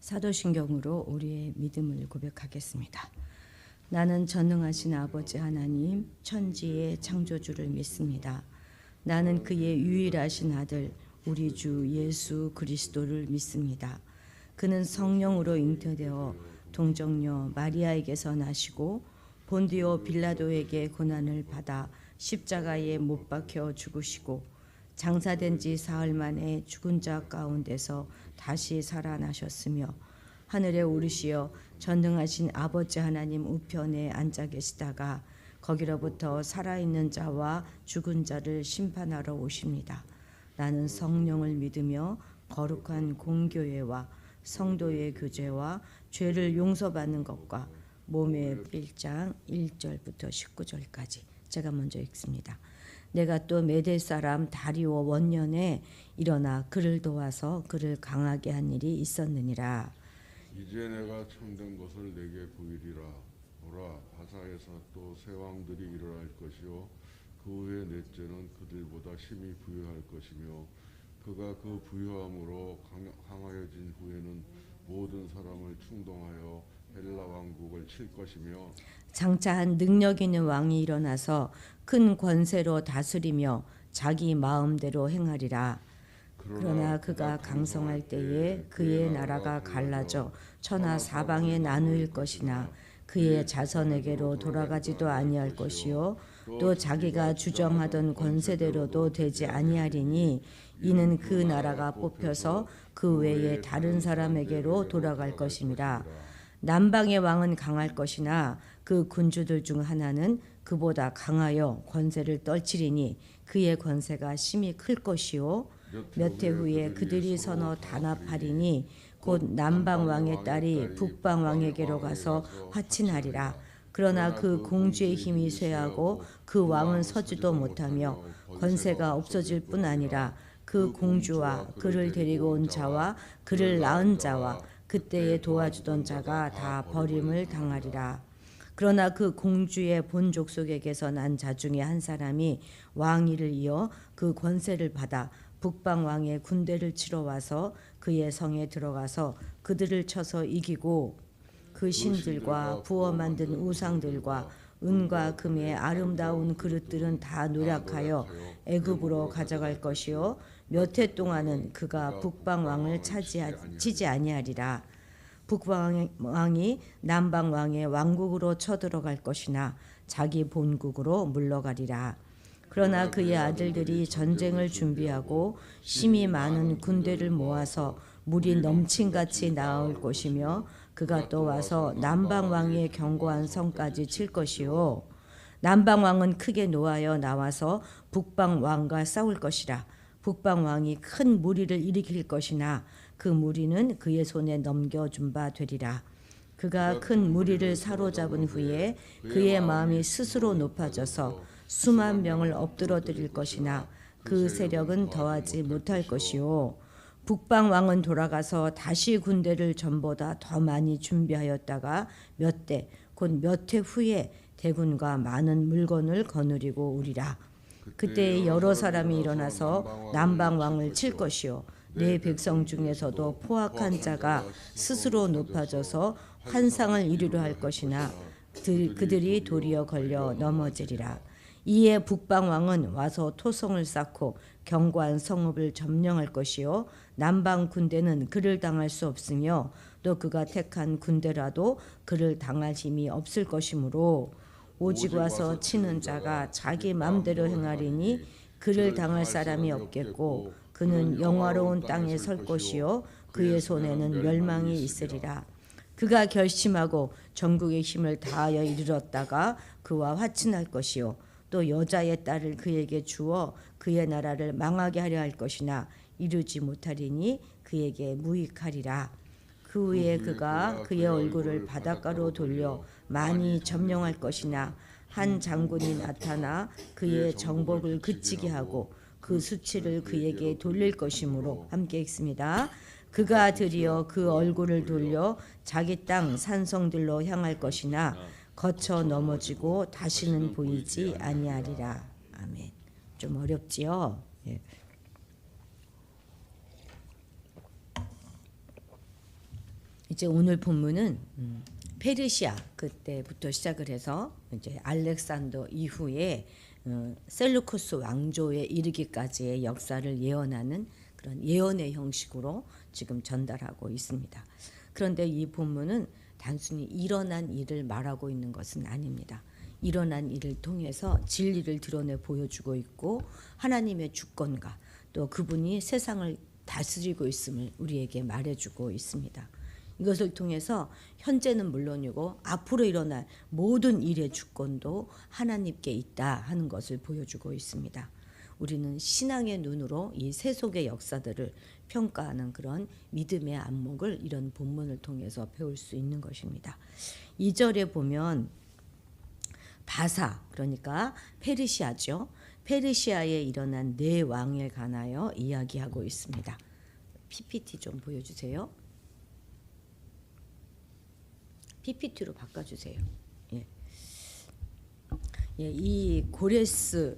사도신경으로 우리의 믿음을 고백하겠습니다. 나는 전능하신 아버지 하나님 천지의 창조주를 믿습니다. 나는 그의 유일하신 아들 우리 주 예수 그리스도를 믿습니다. 그는 성령으로 잉태되어 동정녀 마리아에게서 나시고 본디오 빌라도에게 고난을 받아 십자가에 못 박혀 죽으시고 장사된 지 사흘 만에 죽은 자 가운데서 다시 살아나셨으며 하늘에 오르시어 전능하신 아버지 하나님 우편에 앉아 계시다가 거기로부터 살아있는 자와 죽은 자를 심판하러 오십니다. 나는 성령을 믿으며 거룩한 공교회와 성도의 교제와 죄를 용서받는 것과 몸의 1장 1절부터 19절까지 제가 먼저 읽습니다. 내가 또 메대 사람 다리오 원년에 일어나 그를 도와서 그를 강하게 한 일이 있었느니라. 이제 내가 참된 것을 내게 보이리라. 보라, 바사에서 또 새 왕들이 일어날 것이요 그 후에 넷째는 그들보다 심히 부유할 것이며 그가 그 부유함으로 강하여진 후에는 모든 사람을 충동하여 헬라 왕국을 칠 것이며 장차 한 능력 있는 왕이 일어나서 큰 권세로 다스리며 자기 마음대로 행하리라. 그러나 그가 강성할 때에 그의 나라가 갈라져 천하 사방에 나누일 것이나 그의 자손에게로 돌아가지도 아니할 것이요 또 자기가 주정하던 권세대로도 되지 아니하리니 이는 그 나라가 뽑혀서 그 외에 다른 사람에게로 돌아갈 것임이라. 남방의 왕은 강할 것이나 그 군주들 중 하나는 그보다 강하여 권세를 떨치리니 그의 권세가 심히 클 것이요 몇 해 후에 그들이 서로 단합하리니 곧 남방 왕의 딸이 북방 왕에게로 가서 화친하리라. 그러나 그 공주의 힘이 쇠하고 그 왕은 서지도 못하며 권세가 없어질 뿐 아니라 그 공주와 그를 데리고 온 자와 그를 낳은 자와 그때에 도와주던 자가 다 버림을 당하리라. 그러나 그 공주의 본 족속에게서 난 자 중에 한 사람이 왕위를 이어 그 권세를 받아 북방 왕의 군대를 치러 와서 그의 성에 들어가서 그들을 쳐서 이기고 그 신들과 부어 만든 우상들과 은과 금의 아름다운 그릇들은 다 누락하여 애굽으로 가져갈 것이요 몇 해 동안은 그가 북방 왕을 치지 아니하리라. 북방 왕이 남방 왕의 왕국으로 쳐들어갈 것이나 자기 본국으로 물러가리라. 그러나 그의 아들들이 전쟁을 준비하고 심히 많은 군대를 모아서 물이 넘친같이 나올 것이며 그가 또 와서 남방 왕의 견고한 성까지 칠 것이요 남방 왕은 크게 노하여 나와서 북방 왕과 싸울 것이라. 북방 왕이 큰 무리를 일으킬 것이나 그 무리는 그의 손에 넘겨준 바 되리라. 그가 큰 무리를 사로잡은 후에 그의 마음이 스스로 높아져서 수만 명을 엎드러뜨릴 것이나 그 세력은 더하지 못할 것이요 북방 왕은 돌아가서 다시 군대를 전보다 더 많이 준비하였다가 몇 대 곧 몇 해 후에 대군과 많은 물건을 거느리고 오리라. 그때 여러 사람이 일어나서 남방 왕을 칠 것이요 내 백성 중에서도 포악한 자가 스스로 높아져서 환상을 이루려 할 것이나 그들이 도리어 걸려 넘어지리라. 이에 북방 왕은 와서 토성을 쌓고 견고한 성읍을 점령할 것이요 남방 군대는 그를 당할 수 없으며 또 그가 택한 군대라도 그를 당할 힘이 없을 것이므로 오직 와서 치는 자가 자기 맘대로 행하리니 그를 당할 사람이 없겠고 그는 영화로운 땅에 설 것이요 그의 손에는 멸망이 있으리라. 그가 결심하고 전국의 힘을 다하여 이르렀다가 그와 화친할 것이요 또 여자의 딸을 그에게 주어 그의 나라를 망하게 하려 할 것이나 이루지 못하리니 그에게 무익하리라. 그 후에 그가 그의 얼굴을 바닷가로 돌려 많이 점령할 것이나 한 장군이 나타나 그의 정복을 그치게 하고 그 수치를 그에게 돌릴 것이므로 함께 읽습니다. 그가 드디어 그 얼굴을 돌려 자기 땅 산성들로 향할 것이나 거쳐 넘어지고 다시는 보이지 아니하리라. 아멘. 좀 어렵지요? 예. 이제 오늘 본문은 페르시아 그때부터 시작을 해서 이제 알렉산더 이후에 셀루쿠스 왕조에 이르기까지의 역사를 예언하는 그런 예언의 형식으로 지금 전달하고 있습니다. 그런데 이 본문은 단순히 일어난 일을 말하고 있는 것은 아닙니다. 일어난 일을 통해서 진리를 드러내 보여주고 있고 하나님의 주권과 또 그분이 세상을 다스리고 있음을 우리에게 말해주고 있습니다. 이것을 통해서 현재는 물론이고 앞으로 일어날 모든 일의 주권도 하나님께 있다 하는 것을 보여주고 있습니다. 우리는 신앙의 눈으로 이 세속의 역사들을 평가하는 그런 믿음의 안목을 이런 본문을 통해서 배울 수 있는 것입니다. 2절에 보면 바사, 그러니까 페르시아죠. 페르시아에 일어난 네 왕에 관하여 이야기하고 있습니다. PPT 좀 보여주세요. PPT로 바꿔주세요. 예. 예, 이 고레스,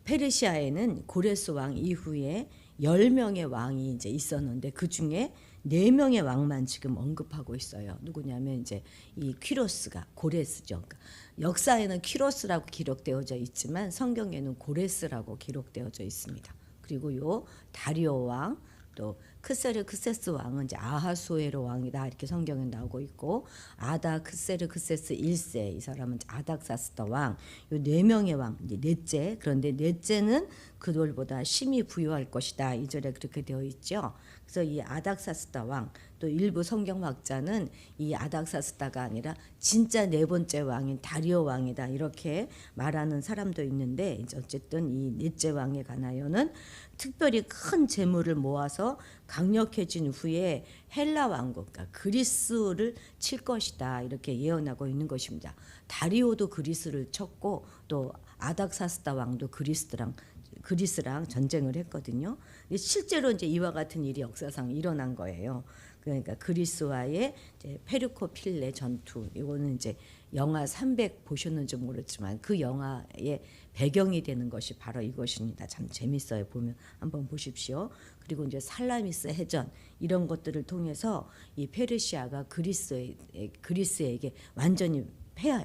페르시아에는 고레스 왕 이후에 10명의 왕이 이제 있었는데 그 중에 4명의 왕만 지금 언급하고 있어요. 누구냐면 이제 이 퀴로스가 고레스죠. 그러니까 역사에는 퀴로스라고 기록되어져 있지만 성경에는 고레스라고 기록되어져 있습니다. 그리고 요 다리오 왕, 또 크세르크세스 왕은 이제 아하수에로 왕이다 이렇게 성경에 나오고 있고 아닥크세르크세스 1세 이 사람은 아닥사스다 왕, 요 4명의 왕 이제 넷째. 그런데 넷째는 그들보다 심히 부유할 것이다 2절에 그렇게 되어 있죠. 그래서 이 아닥사스다 왕, 또 일부 성경학자는 이 아닥사스다가 아니라 진짜 네 번째 왕인 다리오 왕이다 이렇게 말하는 사람도 있는데 이제 어쨌든 이 넷째 왕에 관하여는 특별히 큰 재물을 모아서 강력해진 후에 헬라 왕국, 그러니까 그리스를 칠 것이다 이렇게 예언하고 있는 것입니다. 다리오도 그리스를 쳤고 또 아닥사스다 왕도 그리스랑 전쟁을 했거든요. 실제로 이제 이와 같은 일이 역사상 일어난 거예요. 그러니까 그리스와의 이제 페르코필레 전투, 이거는 이제 영화 300 보셨는지 모르지만 그 영화의 배경이 되는 것이 바로 이것입니다. 참 재밌어요. 보면 한번 보십시오. 그리고 이제 살라미스 해전 이런 것들을 통해서 이 페르시아가 그리스에게 완전히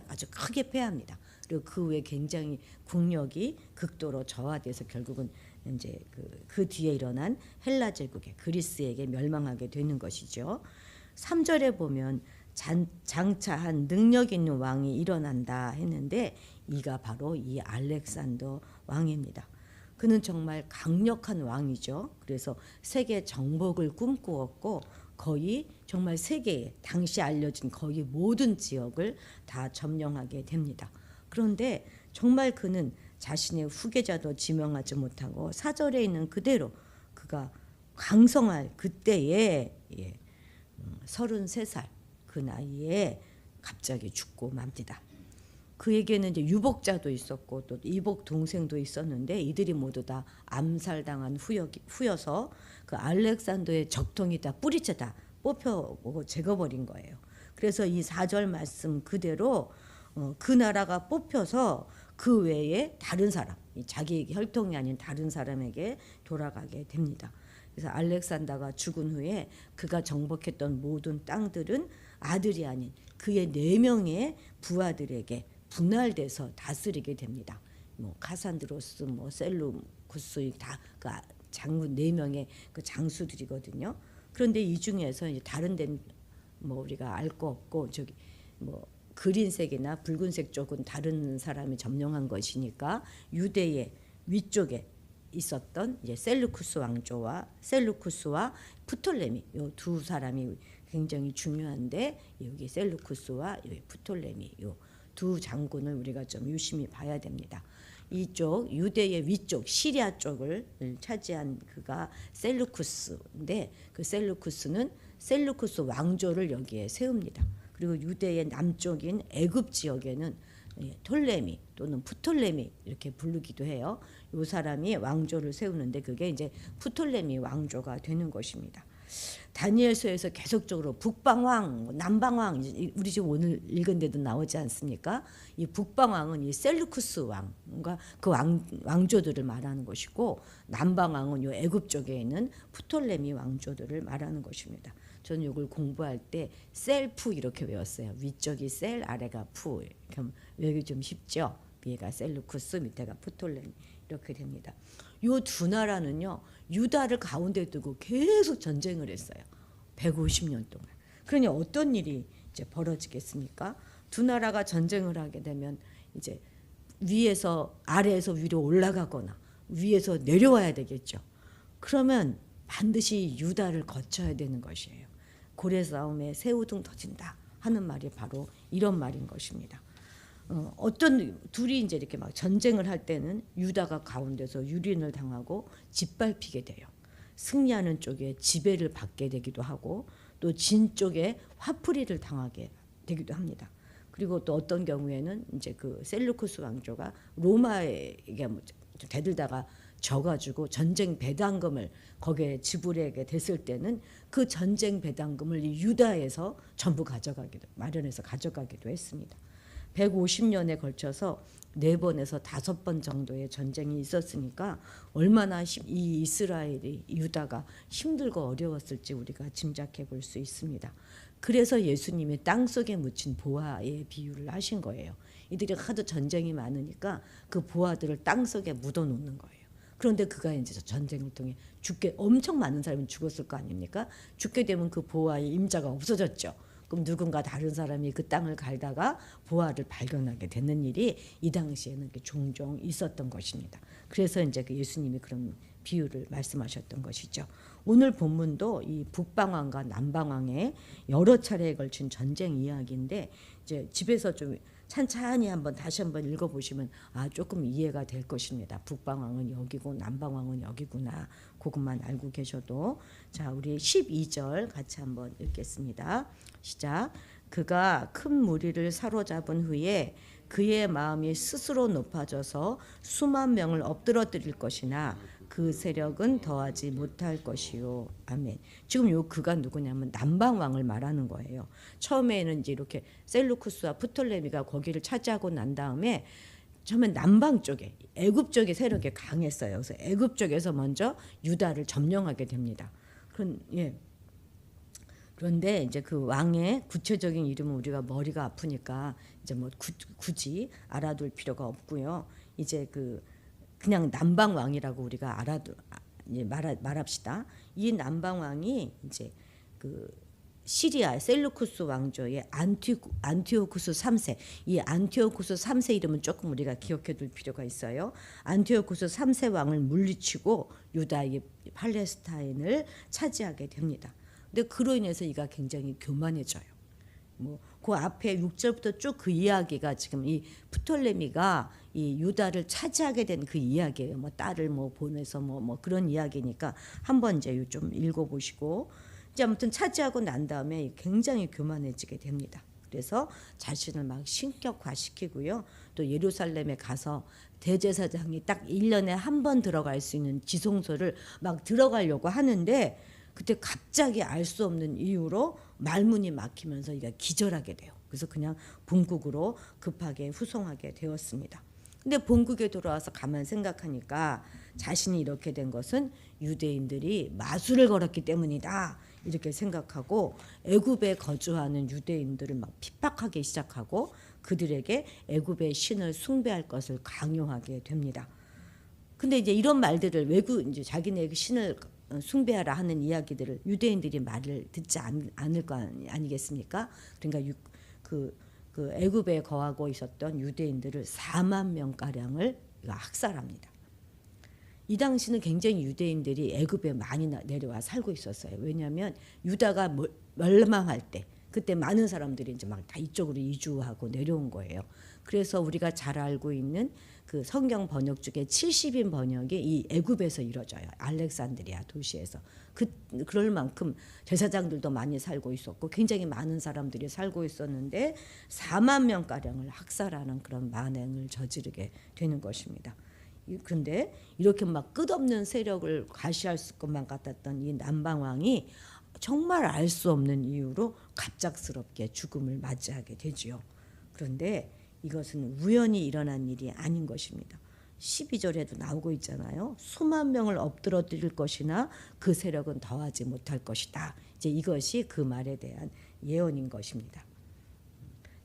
아주 크게 패합니다. 그리고 그 후에 굉장히 국력이 극도로 저하돼서 결국은 이제 그 뒤에 일어난 헬라 제국의 그리스에게 멸망하게 되는 것이죠. 3절에 보면 장차한 능력 있는 왕이 일어난다 했는데 이가 바로 이 알렉산더 왕입니다. 그는 정말 강력한 왕이죠. 그래서 세계 정복을 꿈꾸었고 거의 정말 세계에 당시 알려진 거의 모든 지역을 다 점령하게 됩니다. 그런데 정말 그는 자신의 후계자도 지명하지 못하고 4절에 있는 그대로 그가 강성할 그때에 33살 그 나이에 갑자기 죽고 맙니다. 그에게는 이제 유복자도 있었고 또 이복 동생도 있었는데 이들이 모두 다 암살당한 후여서 그 알렉산더의 적통이 다 뿌리째 다 뽑혀보고 제거버린 거예요. 그래서 이 4절 말씀 그대로 그 나라가 뽑혀서 그 외에 다른 사람, 자기 혈통이 아닌 다른 사람에게 돌아가게 됩니다. 그래서 알렉산더가 죽은 후에 그가 정복했던 모든 땅들은 아들이 아닌 그의 4명의 부하들에게 분할돼서 다스리게 됩니다. 뭐 카산드로스, 뭐 셀루쿠스 다 그 장군 4명의 그 장수들이거든요. 그런데 이 중에서 이제 다른 데는 뭐 우리가 알 거 없고 저기 뭐 그린색이나 붉은색 쪽은 다른 사람이 점령한 것이니까 유대의 위쪽에 있었던 이제 셀루쿠스 왕조와 셀루쿠스와 프톨레미 요 두 사람이 굉장히 중요한데 여기 셀루쿠스와 여기 프톨레미 요 두 장군을 우리가 좀 유심히 봐야 됩니다. 이쪽 유대의 위쪽 시리아 쪽을 차지한 그가 셀루쿠스인데 그 셀루쿠스는 셀루쿠스 왕조를 여기에 세웁니다. 그리고 유대의 남쪽인 애굽 지역에는 톨레미 또는 프톨레미 이렇게 부르기도 해요. 이 사람이 왕조를 세우는데 그게 이제 프톨레미 왕조가 되는 것입니다. 다니엘서에서 계속적으로 북방왕, 남방왕 우리 지금 오늘 읽은 데도 나오지 않습니까? 이 북방왕은 이 셀루쿠스 왕과 그 왕조들을 말하는 것이고 남방왕은 이 애굽 쪽에 있는 프톨레미 왕조들을 말하는 것입니다. 저는 이걸 공부할 때 셀프 이렇게 외웠어요. 위쪽이 셀, 아래가 푸. 이렇게 외우기 좀 쉽죠. 위에가 셀루쿠스, 밑에가 프톨레미 이렇게 됩니다. 요 두 나라는요, 유다를 가운데 두고 계속 전쟁을 했어요. 150년 동안. 그러니 어떤 일이 이제 벌어지겠습니까? 두 나라가 전쟁을 하게 되면 이제 위에서 아래에서 위로 올라가거나 위에서 내려와야 되겠죠. 그러면 반드시 유다를 거쳐야 되는 것이에요. 고래 싸움에 새우등 터진다 하는 말이 바로 이런 말인 것입니다. 어떤 둘이 이제 이렇게 막 전쟁을 할 때는 유다가 가운데서 유린을 당하고 짓밟히게 돼요. 승리하는 쪽에 지배를 받게 되기도 하고 또 진 쪽에 화풀이를 당하게 되기도 합니다. 그리고 또 어떤 경우에는 이제 그 셀루쿠스 왕조가 로마에게 대들다가 져가지고 전쟁 배당금을 거기에 지불하게 됐을 때는 그 전쟁 배당금을 이 유다에서 전부 마련해서 가져가기도 했습니다. 150년에 걸쳐서 4번에서 5번 정도의 전쟁이 있었으니까 얼마나 이 이스라엘이 유다가 힘들고 어려웠을지 우리가 짐작해 볼 수 있습니다. 그래서 예수님이 땅속에 묻힌 보화의 비유를 하신 거예요. 이들이 하도 전쟁이 많으니까 그 보화들을 땅속에 묻어 놓는 거예요. 그런데 그가 이제 전쟁을 통해 엄청 많은 사람이 죽었을 거 아닙니까? 죽게 되면 그 보화의 임자가 없어졌죠. 그럼 누군가 다른 사람이 그 땅을 갈다가 보화를 발견하게 되는 일이 이 당시에는 종종 있었던 것입니다. 그래서 이제 그 예수님이 그런 비유를 말씀하셨던 것이죠. 오늘 본문도 이 북방왕과 남방왕의 여러 차례에 걸친 전쟁 이야기인데 이제 집에서 좀 찬찬히 다시 한번 읽어보시면 조금 이해가 될 것입니다. 북방왕은 여기고 남방왕은 여기구나. 그것만 알고 계셔도. 자, 우리 12절 같이 한번 읽겠습니다. 시작. 그가 큰 무리를 사로잡은 후에 그의 마음이 스스로 높아져서 수만 명을 엎드러뜨릴 것이나 그 세력은 더하지 못할 것이요. 아멘. 지금 요 그가 누구냐면 남방왕을 말하는 거예요. 처음에는 이제 이렇게 셀루쿠스와 프톨레미가 거기를 차지하고 난 다음에 처음에 남방 쪽에 애굽 쪽의 세력이 강했어요. 그래서 애굽 쪽에서 먼저 유다를 점령하게 됩니다. 그런데 이제 그 왕의 구체적인 이름은 우리가 머리가 아프니까 이제 뭐 굳이 알아둘 필요가 없고요. 이제 그냥 남방 왕이라고 우리가 말합시다. 이 남방 왕이 이제 그 시리아 셀루쿠스 왕조의 안티오쿠스 3세. 이 안티오쿠스 3세 이름은 조금 우리가 기억해둘 필요가 있어요. 안티오쿠스 3세 왕을 물리치고 유다의 팔레스타인을 차지하게 됩니다. 근데 그로 인해서 이가 굉장히 교만해져요. 그 앞에 6절부터 쭉 그 이야기가 지금 이 프톨레미가 이 유다를 차지하게 된 그 이야기예요. 딸을 보내서 그런 이야기니까 한번 이제 좀 읽어보시고 이제 아무튼 차지하고 난 다음에 굉장히 교만해지게 됩니다. 그래서 자신을 막 신격화시키고요. 또 예루살렘에 가서 대제사장이 딱 1년에 한 번 들어갈 수 있는 지성소를 막 들어가려고 하는데 그때 갑자기 알 수 없는 이유로 말문이 막히면서 이가 기절하게 돼요. 그래서 그냥 본국으로 급하게 후송하게 되었습니다. 근데 본국에 돌아와서 가만 생각하니까 자신이 이렇게 된 것은 유대인들이 마술을 걸었기 때문이다. 이렇게 생각하고 애굽에 거주하는 유대인들을 막 핍박하기 시작하고 그들에게 애굽의 신을 숭배할 것을 강요하게 됩니다. 근데 이제 이런 말들을 이제 자기네 신을 숭배하라 하는 이야기들을 유대인들이 말을 듣지 않을 거 아니겠습니까? 그러니까 그 애굽에 거하고 있었던 유대인들을 4만 명 가량을 학살합니다. 이 당시는 굉장히 유대인들이 애굽에 많이 내려와 살고 있었어요. 왜냐하면 유다가 멸망할 때 그때 많은 사람들이 이제 막 다 이쪽으로 이주하고 내려온 거예요. 그래서 우리가 잘 알고 있는 그 성경 번역 중에 70인 번역이 이 애굽에서 이루어져요. 알렉산드리아 도시에서. 그럴 만큼 제사장들도 많이 살고 있었고 굉장히 많은 사람들이 살고 있었는데 4만 명가량을 학살하는 그런 만행을 저지르게 되는 것입니다. 그런데 이렇게 막 끝없는 세력을 과시할 것만 같았던 이 남방왕이 정말 알 수 없는 이유로 갑작스럽게 죽음을 맞이하게 되지요. 그런데 이것은 우연히 일어난 일이 아닌 것입니다. 12절에도 나오고 있잖아요. 수만 명을 엎드러뜨릴 것이나 그 세력은 더하지 못할 것이다. 이제 이것이 그 말에 대한 예언인 것입니다.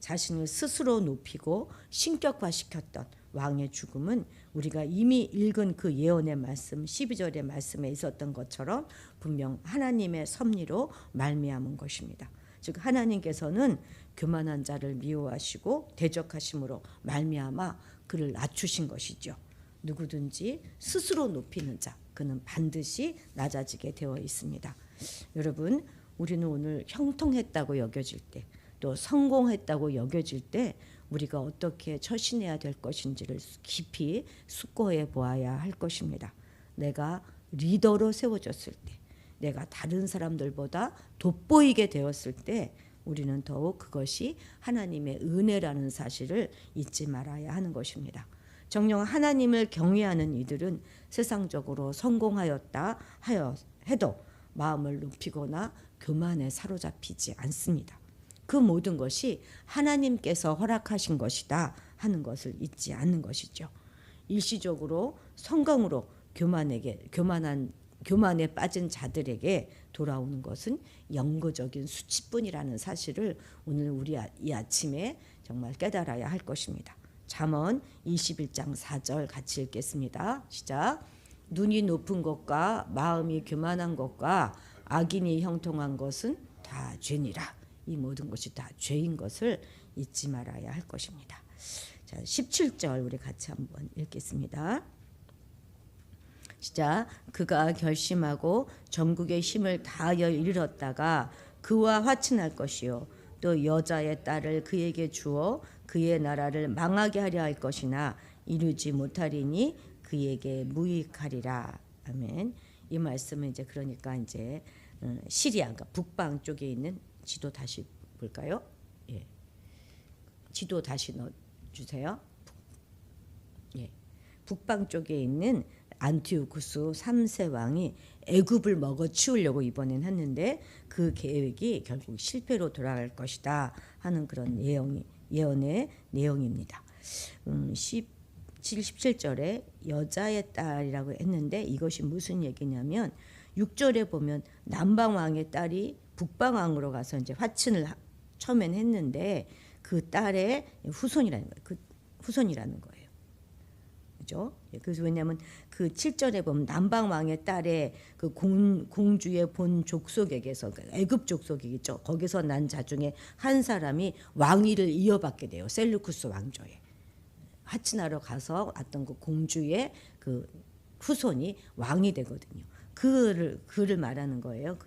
자신을 스스로 높이고 신격화시켰던 왕의 죽음은 우리가 이미 읽은 그 예언의 말씀 12절의 말씀에 있었던 것처럼 분명 하나님의 섭리로 말미암은 것입니다. 즉 하나님께서는 교만한 자를 미워하시고 대적하심으로 말미암아 그를 낮추신 것이죠. 누구든지 스스로 높이는 자 그는 반드시 낮아지게 되어 있습니다. 여러분 우리는 오늘 형통했다고 여겨질 때 또 성공했다고 여겨질 때 우리가 어떻게 처신해야 될 것인지를 깊이 숙고해 보아야 할 것입니다. 내가 리더로 세워졌을 때 내가 다른 사람들보다 돋보이게 되었을 때 우리는 더욱 그것이 하나님의 은혜라는 사실을 잊지 말아야 하는 것입니다. 정녕 하나님을 경외하는 이들은 세상적으로 성공하였다 해도 마음을 높이거나 교만에 사로잡히지 않습니다. 그 모든 것이 하나님께서 허락하신 것이다 하는 것을 잊지 않는 것이죠. 일시적으로 성공으로 교만에 빠진 자들에게 돌아오는 것은 영구적인 수치뿐이라는 사실을 오늘 우리 이 아침에 정말 깨달아야 할 것입니다. 잠언 21장 4절 같이 읽겠습니다. 시작. 눈이 높은 것과 마음이 교만한 것과 악인이 형통한 것은 다 죄니라. 이 모든 것이 다 죄인 것을 잊지 말아야 할 것입니다. 자, 17절 우리 같이 한번 읽겠습니다. 시작. 그가 결심하고 전국의 힘을 다하여 이르렀다가 그와 화친할 것이요 또 여자의 딸을 그에게 주어 그의 나라를 망하게 하려 할 것이나 이루지 못하리니 그에게 무익하리라. 아멘. 이 말씀은 이제 그러니까 이제 시리아 그러니까 북방 쪽에 있는 지도 다시 볼까요? 예. 지도 다시 넣어 주세요. 예. 북방 쪽에 있는 안티오쿠스 3세 왕이 애굽을 먹어치우려고 이번엔 했는데 그 계획이 결국 실패로 돌아갈 것이다 하는 그런 예언의 내용입니다. 17절에 여자의 딸이라고 했는데 이것이 무슨 얘기냐면 6절에 보면 남방 왕의 딸이 북방 왕으로 가서 이제 화친을 처음엔 했는데 그 딸의 후손이라는 거예요. 그 후손이라는 거예요. 그죠? 그래서 왜냐하면 그 7절에 보면 남방 왕의 딸의 그 공주의 본 족속에게서 애굽 족속이겠죠. 거기서 난 자 중에 한 사람이 왕위를 이어받게 돼요. 셀루쿠스 왕조에 화친하러 가서 왔던 그 공주의 그 후손이 왕이 되거든요. 그를 말하는 거예요.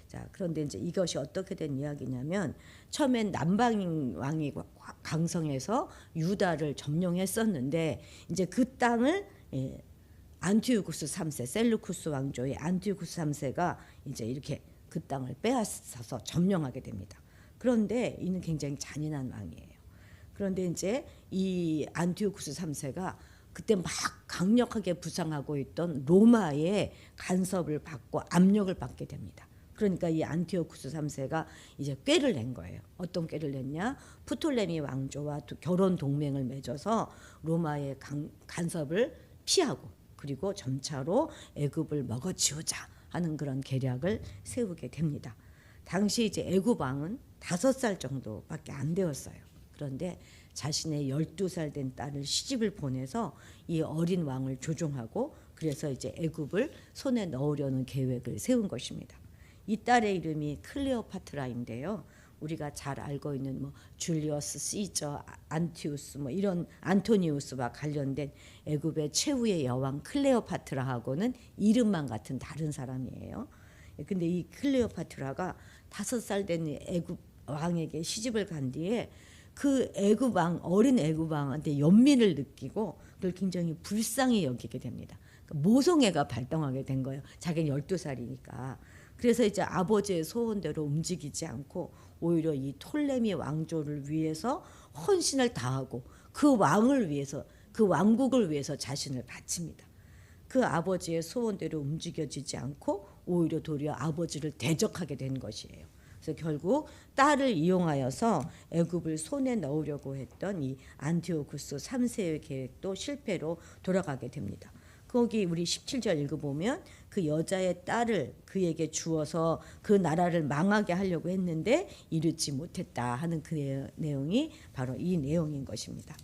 자, 그런데 이제 이것이 어떻게 된 이야기냐면 처음엔 남방 왕이 강성해서 유다를 점령했었는데 이제 그 땅을 안티오쿠스 3세 셀루쿠스 왕조의 안티오쿠스 3세가 이제 이렇게 그 땅을 빼앗아서 점령하게 됩니다. 그런데 이는 굉장히 잔인한 왕이에요. 그런데 이제 이 안티오쿠스 3세가 그때 막 강력하게 부상하고 있던 로마의 간섭을 받고 압력을 받게 됩니다. 그러니까 이 안티오쿠스 3세가 이제 꾀를 낸 거예요. 어떤 꾀를 냈냐? 프톨레미 왕조와 결혼 동맹을 맺어서 로마의 간섭을 피하고 그리고 점차로 애굽을 먹어치우자 하는 그런 계략을 세우게 됩니다. 당시 이제 애굽 왕은 5살 정도밖에 안 되었어요. 그런데 자신의 12살 된 딸을 시집을 보내서 이 어린 왕을 조종하고 그래서 이제 애굽을 손에 넣으려는 계획을 세운 것입니다. 이 딸의 이름이 클레오파트라인데요. 우리가 잘 알고 있는 뭐 줄리어스 시저, 안티우스 뭐 이런 안토니우스와 관련된 애굽의 최후의 여왕 클레오파트라하고는 이름만 같은 다른 사람이에요. 근데 이 클레오파트라가 5살 된 애굽 왕에게 시집을 간 뒤에 그 애굽 왕 어린 애굽 왕한테 연민을 느끼고 그걸 굉장히 불쌍히 여기게 됩니다. 그러니까 모성애가 발동하게 된 거예요. 자기는 12살이니까. 그래서 이제 아버지의 소원대로 움직이지 않고 오히려 이 톨레미 왕조를 위해서 헌신을 다하고 그 왕을 위해서 그 왕국을 위해서 자신을 바칩니다. 그 아버지의 소원대로 움직여지지 않고 오히려 도리어 아버지를 대적하게 된 것이에요. 그래서 결국 딸을 이용하여서 애굽을 손에 넣으려고 했던 이 안티오쿠스 3세의 계획도 실패로 돌아가게 됩니다. 그 거기 우리 17절 읽어보면 그 여자의 딸을 그에게 주어서 그 나라를 망하게 하려고 했는데 이루지 못했다 하는 그 내용이 바로 이 내용인 것입니다.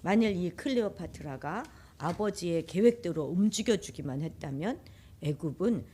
만일 이 클레오파트라가 아버지의 계획대로 움직여주기만 했다면 애굽은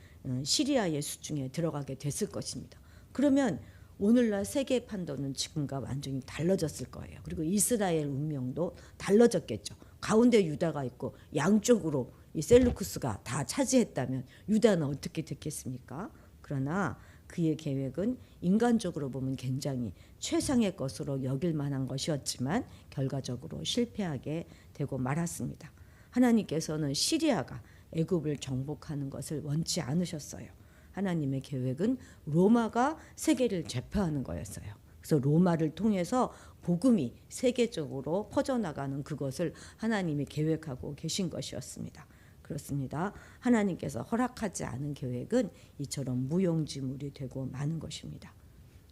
시리아의 수중에 들어가게 됐을 것입니다. 그러면 오늘날 세계 판도는 지금과 완전히 달라졌을 거예요. 그리고 이스라엘 운명도 달라졌겠죠. 가운데 유다가 있고 양쪽으로 이 셀루쿠스가 다 차지했다면 유다는 어떻게 됐겠습니까? 그러나 그의 계획은 인간적으로 보면 굉장히 최상의 것으로 여길 만한 것이었지만 결과적으로 실패하게 되고 말았습니다. 하나님께서는 시리아가 애굽을 정복하는 것을 원치 않으셨어요. 하나님의 계획은 로마가 세계를 제패하는 거였어요. 그래서 로마를 통해서 복음이 세계적으로 퍼져나가는 그것을 하나님이 계획하고 계신 것이었습니다. 그렇습니다. 하나님께서 허락하지 않은 계획은 이처럼 무용지물이 되고 마는 것입니다.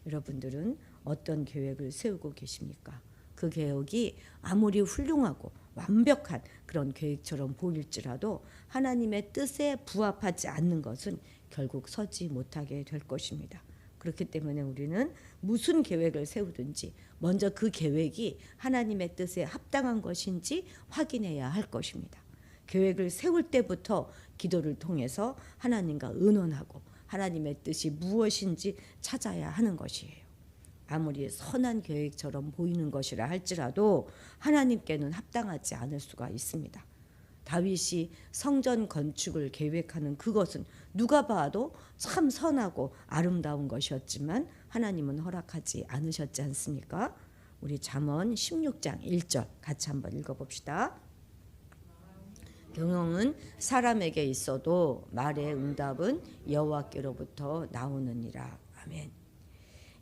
여러분들은 어떤 계획을 세우고 계십니까? 그 계획이 아무리 훌륭하고 완벽한 그런 계획처럼 보일지라도 하나님의 뜻에 부합하지 않는 것은 결국 서지 못하게 될 것입니다. 그렇기 때문에 우리는 무슨 계획을 세우든지 먼저 그 계획이 하나님의 뜻에 합당한 것인지 확인해야 할 것입니다. 계획을 세울 때부터 기도를 통해서 하나님과 의논하고 하나님의 뜻이 무엇인지 찾아야 하는 것이에요. 아무리 선한 계획처럼 보이는 것이라 할지라도 하나님께는 합당하지 않을 수가 있습니다. 다윗이 성전 건축을 계획하는 그것은 누가 봐도 참 선하고 아름다운 것이었지만 하나님은 허락하지 않으셨지 않습니까? 우리 잠언 16장 1절 같이 한번 읽어봅시다. 경영은 사람에게 있어도 말의 응답은 여호와께로부터 나오느니라. 아멘.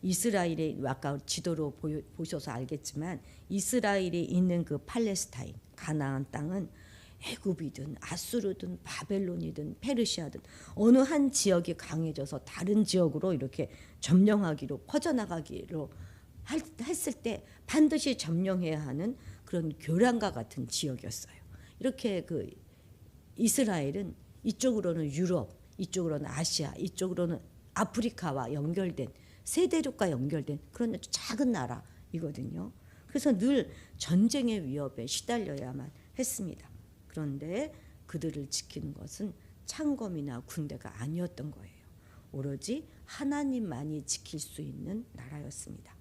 이스라엘이 아까 지도로 보셔서 알겠지만 이스라엘이 있는 그 팔레스타인 가나안 땅은 애굽이든 아수르든 바벨론이든 페르시아든 어느 한 지역이 강해져서 다른 지역으로 이렇게 점령하기로 퍼져나가기로 했을 때 반드시 점령해야 하는 그런 교란과 같은 지역이었어요. 이렇게 그 이스라엘은 이쪽으로는 유럽, 이쪽으로는 아시아, 이쪽으로는 아프리카와 연결된 세대륙과 연결된 그런 작은 나라이거든요. 그래서 늘 전쟁의 위협에 시달려야만 했습니다. 그런데 그들을 지키는 것은 창검이나 군대가 아니었던 거예요. 오로지 하나님만이 지킬 수 있는 나라였습니다.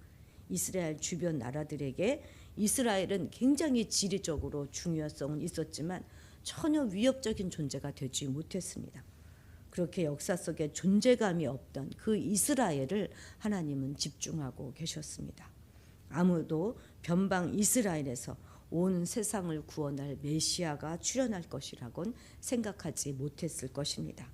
이스라엘 주변 나라들에게 이스라엘은 굉장히 지리적으로 중요성은 있었지만 전혀 위협적인 존재가 되지 못했습니다. 그렇게 역사 속에 존재감이 없던 그 이스라엘을 하나님은 집중하고 계셨습니다. 아무도 변방 이스라엘에서 온 세상을 구원할 메시아가 출현할 것이라고는 생각하지 못했을 것입니다.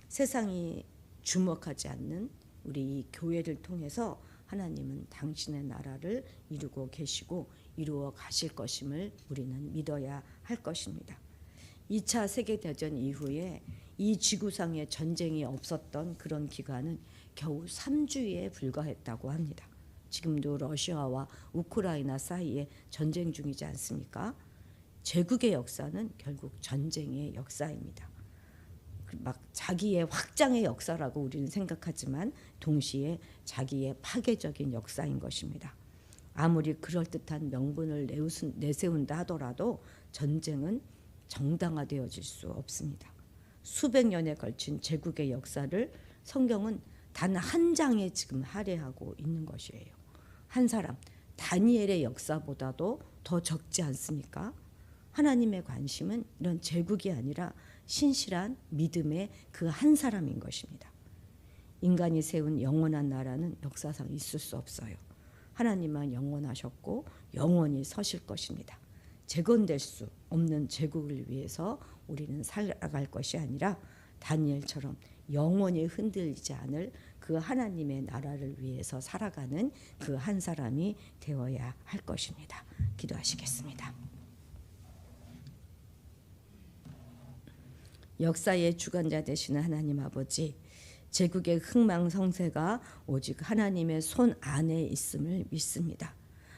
세상이 주목하지 않는 우리 이 교회를 통해서 하나님은 당신의 나라를 이루고 계시고 이루어 가실 것임을 우리는 믿어야 할 것입니다. 2차 세계대전 이후에 이 지구상에 전쟁이 없었던 그런 기간은 겨우 3주에 불과했다고 합니다. 지금도 러시아와 우크라이나 사이에 전쟁 중이지 않습니까? 제국의 역사는 결국 전쟁의 역사입니다. 막 자기의 확장의 역사라고 우리는 생각하지만 동시에 자기의 파괴적인 역사인 것입니다. 아무리 그럴듯한 명분을 내세운다 하더라도 전쟁은 정당화되어질 수 없습니다. 수백 년에 걸친 제국의 역사를 성경은 단 한 장에 지금 할애하고 있는 것이에요. 한 사람 다니엘의 역사보다도 더 적지 않습니까? 하나님의 관심은 이런 제국이 아니라 신실한 믿음의 그 한 사람인 것입니다. 인간이 세운 영원한 나라는 역사상 있을 수 없어요. 하나님만 영원하셨고 영원히 서실 것입니다. 재건될 수 없는 제국을 위해서 우리는 살아갈 것이 아니라 다니엘처럼 영원히 흔들리지 않을 그 하나님의 나라를 위해서 살아가는 그 한 사람이 되어야 할 것입니다. 기도하시겠습니다. 역사의 주관자 되시는 하나님 아버지, 제국의 흥망성쇠가 오직 하나님의 손 안에 있음을 믿습니다.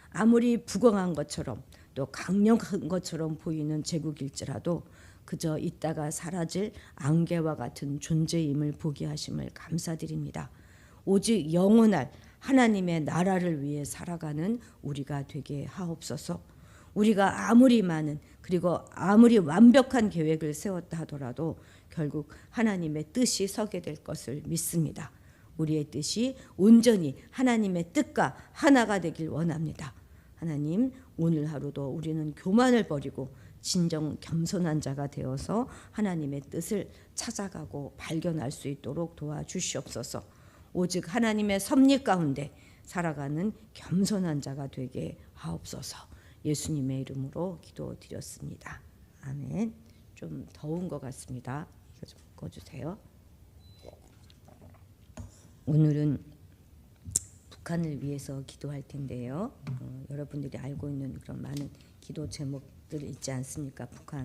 아무리 부강한 것처럼 또 강력한 것처럼 보이는 제국일지라도 그저 있다가 사라질 안개와 같은 존재임을 보게 하심을 감사드립니다. 오직 영원할 하나님의 나라를 위해 살아가는 우리가 되게 하옵소서. 우리가 아무리 많은 그리고 아무리 완벽한 계획을 세웠다 하더라도 결국 하나님의 뜻이 서게 될 것을 믿습니다. 우리의 뜻이 온전히 하나님의 뜻과 하나가 되길 원합니다. 하나님, 오늘 하루도 우리는 교만을 버리고 진정 겸손한 자가 되어서 하나님의 뜻을 찾아가고 발견할 수 있도록 도와주시옵소서. 오직 하나님의 섭리 가운데 살아가는 겸손한 자가 되게 하옵소서. 예수님의 이름으로 기도드렸습니다. 아멘. 좀 더운 것 같습니다. 이거 좀 꺼주세요. 오늘은 북한을 위해서 기도할 텐데요. 여러분들이 알고 있는 그런 많은 기도 제목들 있지 않습니까? 북한